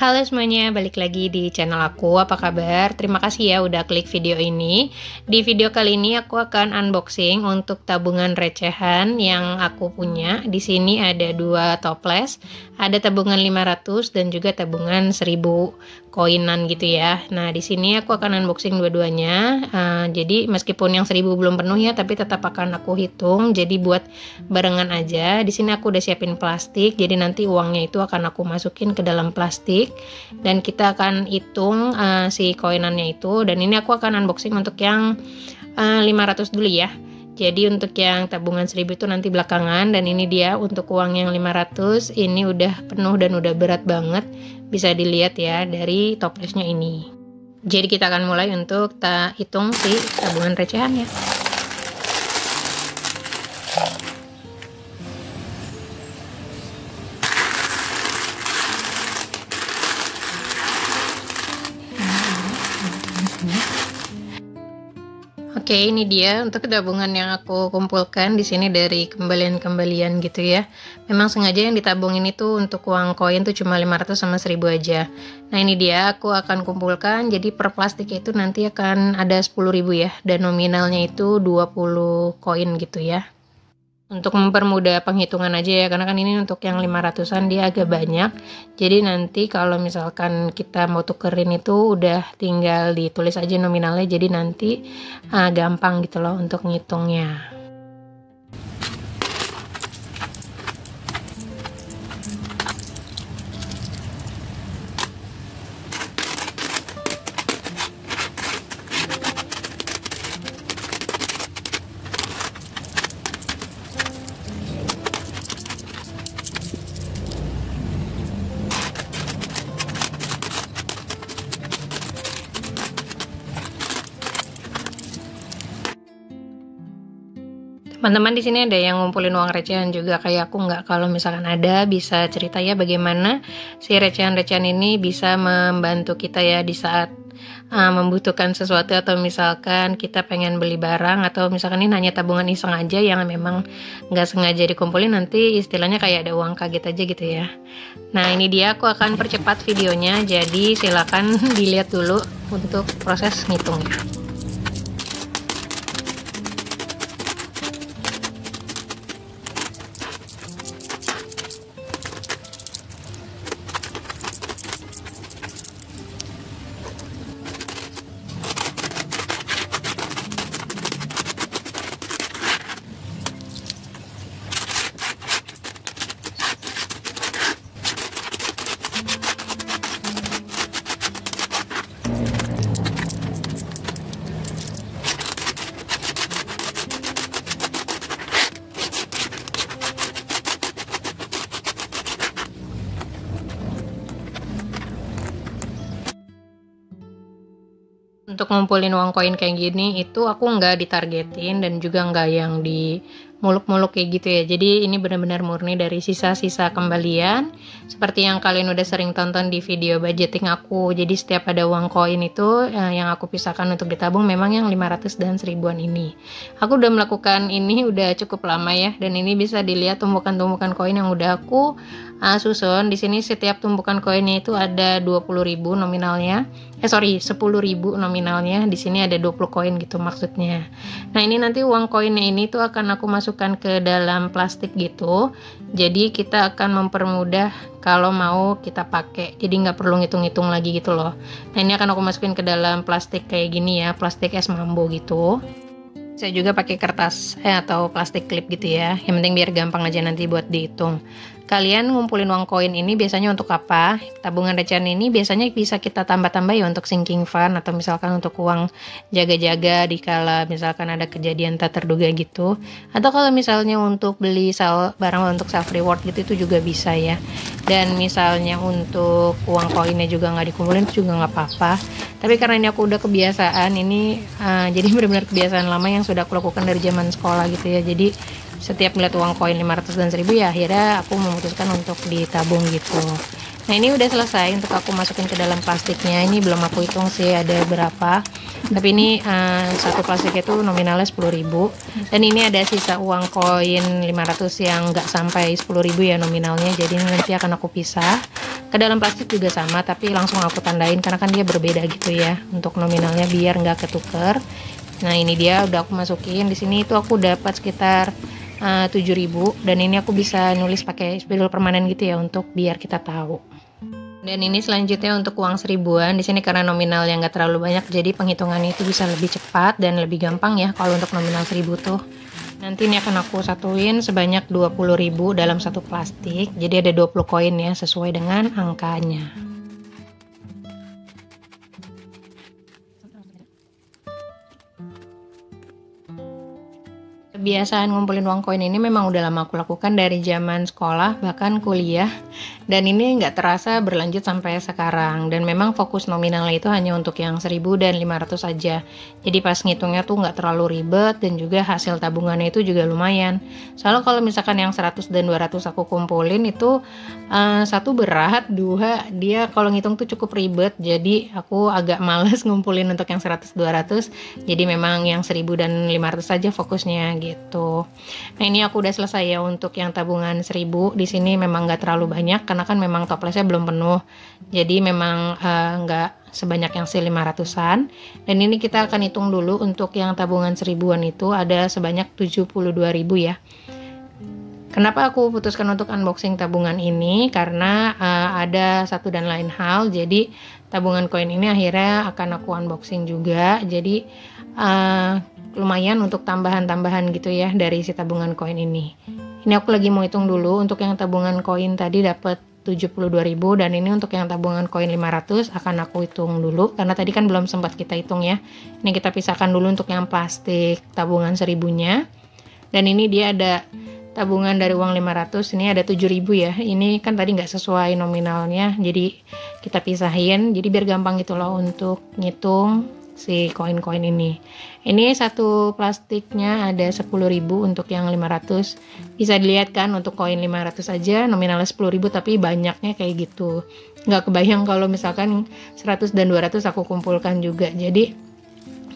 Halo semuanya, balik lagi di channel aku. Apa kabar? Terima kasih ya udah klik video ini. Di video kali ini aku akan unboxing untuk tabungan recehan yang aku punya. Di sini ada dua toples, ada tabungan 500 dan juga tabungan 1000 koinan gitu ya. Nah, di sini aku akan unboxing dua-duanya. Jadi meskipun yang 1000 belum penuh ya, tapi tetap akan aku hitung. Jadi buat barengan aja. Di sini aku udah siapin plastik. Jadi nanti uangnya itu akan aku masukin ke dalam plastik. Dan kita akan hitung si koinannya itu. Dan ini aku akan unboxing untuk yang 500 dulu ya. Jadi untuk yang tabungan 1000 itu nanti belakangan. Dan ini dia untuk uang yang 500. Ini udah penuh dan udah berat banget. Bisa dilihat ya dari toplesnya ini. Jadi kita akan mulai untuk hitung si tabungan recehannya. Oke, ini dia untuk tabungan yang aku kumpulkan di sini dari kembalian-kembalian gitu ya. Memang sengaja yang ditabungin itu untuk uang koin tuh cuma 500 sama 1000 aja. Nah, ini dia aku akan kumpulkan. Jadi per plastik itu nanti akan ada 10.000 ya, dan nominalnya itu 20 koin gitu ya. Untuk mempermudah penghitungan aja ya, karena kan ini untuk yang 500-an dia agak banyak. Jadi nanti kalau misalkan kita mau tukerin itu udah tinggal ditulis aja nominalnya, jadi nanti gampang gitu loh untuk ngitungnya. Teman-teman di sini ada yang ngumpulin uang recehan juga kayak aku nggak? Kalau misalkan ada, bisa cerita ya bagaimana si recehan-recehan ini bisa membantu kita ya di saat membutuhkan sesuatu, atau misalkan kita pengen beli barang, atau misalkan ini hanya tabungan iseng aja yang memang nggak sengaja dikumpulin, nanti istilahnya kayak ada uang kaget aja gitu ya. Nah, ini dia aku akan percepat videonya, jadi silakan dilihat dulu untuk proses ngitungnya. Untuk ngumpulin uang koin kayak gini itu aku nggak ditargetin dan juga nggak yang di muluk-muluk kayak gitu ya. Jadi ini benar-benar murni dari sisa-sisa kembalian seperti yang kalian udah sering tonton di video budgeting aku. Jadi setiap ada uang koin itu yang aku pisahkan untuk ditabung memang yang 500 dan 1000-an ini. Aku udah melakukan ini udah cukup lama ya, dan ini bisa dilihat tumpukan-tumpukan koin yang udah aku susun. Di sini setiap tumpukan koinnya itu ada 20.000 nominalnya. 10.000 nominalnya. Di sini ada 20 koin gitu maksudnya. Nah, ini nanti uang koinnya ini tuh akan aku masukkan ke dalam plastik gitu. Jadi kita akan mempermudah kalau mau kita pakai. Jadi nggak perlu ngitung-ngitung lagi gitu loh. Nah, ini akan aku masukin ke dalam plastik kayak gini ya, plastik es mambo gitu. Saya juga pakai kertas atau plastik klip gitu ya. Yang penting biar gampang aja nanti buat dihitung. Kalian ngumpulin uang koin ini biasanya untuk apa? Tabungan recehan ini biasanya bisa kita tambah-tambah ya untuk sinking fund, atau misalkan untuk uang jaga-jaga dikala misalkan ada kejadian tak terduga gitu. Atau kalau misalnya untuk beli barang untuk self reward gitu, itu juga bisa ya. Dan misalnya untuk uang koinnya juga nggak dikumpulin itu juga nggak apa-apa. Tapi karena ini aku udah kebiasaan ini, jadi benar-benar kebiasaan lama yang sudah aku lakukan dari zaman sekolah gitu ya. Jadi setiap melihat uang koin 500 dan 1000 ya akhirnya aku memutuskan untuk ditabung gitu. Nah, ini udah selesai untuk aku masukin ke dalam plastiknya. Ini belum aku hitung sih ada berapa. Tapi ini satu plastik itu nominalnya 10.000. Dan ini ada sisa uang koin 500 yang nggak sampai 10.000 ya nominalnya. Jadi ini nanti akan aku pisah. Ke dalam plastik juga sama, tapi langsung aku tandain karena kan dia berbeda gitu ya untuk nominalnya biar nggak ketuker. Nah ini dia udah aku masukin. Di sini itu aku dapat sekitar 7.000, dan ini aku bisa nulis pakai spidol permanen gitu ya untuk biar kita tahu. Dan ini selanjutnya untuk uang seribuan. Di sini karena nominal yang nggak terlalu banyak, jadi penghitungannya itu bisa lebih cepat dan lebih gampang ya kalau untuk nominal 1000 tuh. Nanti ini akan aku satuin sebanyak 20.000 dalam satu plastik. Jadi ada 20 koin ya sesuai dengan angkanya. Kebiasaan ngumpulin uang koin ini memang udah lama aku lakukan dari zaman sekolah bahkan kuliah, dan ini nggak terasa berlanjut sampai sekarang. Dan memang fokus nominalnya itu hanya untuk yang 1000 dan 500 saja. Jadi pas ngitungnya tuh nggak terlalu ribet, dan juga hasil tabungannya itu juga lumayan. Soalnya kalau misalkan yang 100 dan 200 aku kumpulin itu satu berat, dua dia kalau ngitung tuh cukup ribet. Jadi aku agak males ngumpulin untuk yang 100-200. Jadi memang yang 1000 dan 500 saja fokusnya gitu. Nah ini aku udah selesai ya untuk yang tabungan 1000. Di sini memang nggak terlalu banyak karena kan memang toplesnya belum penuh. Jadi memang nggak sebanyak yang 500-an. Dan ini kita akan hitung dulu untuk yang tabungan 1000-an itu ada sebanyak 72.000 ya. Kenapa aku putuskan untuk unboxing tabungan ini? Karena ada satu dan lain hal. Jadi tabungan koin ini akhirnya akan aku unboxing juga. Jadi lumayan untuk tambahan-tambahan gitu ya dari si tabungan koin ini. Ini aku lagi mau hitung dulu. Untuk yang tabungan koin tadi dapat 72.000, dan ini untuk yang tabungan koin 500 akan aku hitung dulu karena tadi kan belum sempat kita hitung ya. Ini kita pisahkan dulu untuk yang plastik tabungan 1000-nya. Dan ini dia ada tabungan dari uang 500, ini ada 7.000 ya. Ini kan tadi nggak sesuai nominalnya, jadi kita pisahin. Jadi biar gampang gitu loh untuk ngitung si koin-koin ini. Ini satu plastiknya ada 10.000 untuk yang 500. Bisa dilihat kan untuk koin 500 aja nominalnya 10.000 tapi banyaknya kayak gitu. Nggak kebayang kalau misalkan 100 dan 200 aku kumpulkan juga. Jadi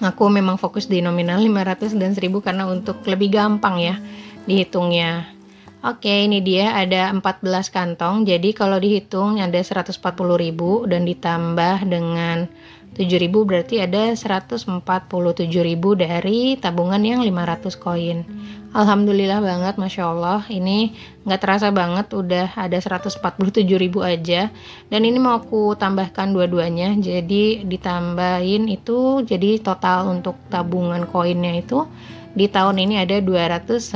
aku memang fokus di nominal 500 dan 1000 karena untuk lebih gampang ya dihitungnya. Oke, ini dia ada 14 kantong. Jadi kalau dihitung ada 140.000 dan ditambah dengan 7.000 berarti ada 147.000 dari tabungan yang 500 koin. Alhamdulillah banget, Masya Allah. Ini nggak terasa banget udah ada 147.000 aja. Dan ini mau aku tambahkan dua-duanya. Jadi ditambahin itu jadi total untuk tabungan koinnya itu di tahun ini ada 219.000.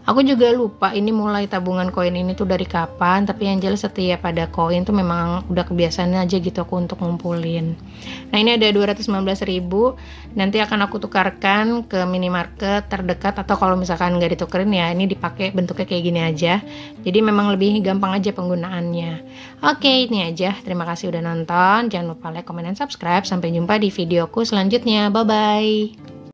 Aku juga lupa ini mulai tabungan koin ini tuh dari kapan, tapi yang jelas setiap ada koin tuh memang udah kebiasaan aja gitu aku untuk ngumpulin. Nah ini ada 219.000, nanti akan aku tukarkan ke minimarket terdekat, atau kalau misalkan nggak ditukerin ya ini dipakai bentuknya kayak gini aja. Jadi memang lebih gampang aja penggunaannya. Oke, ini aja. Terima kasih udah nonton. Jangan lupa like, comment, dan subscribe. Sampai jumpa di videoku selanjutnya. Bye-bye.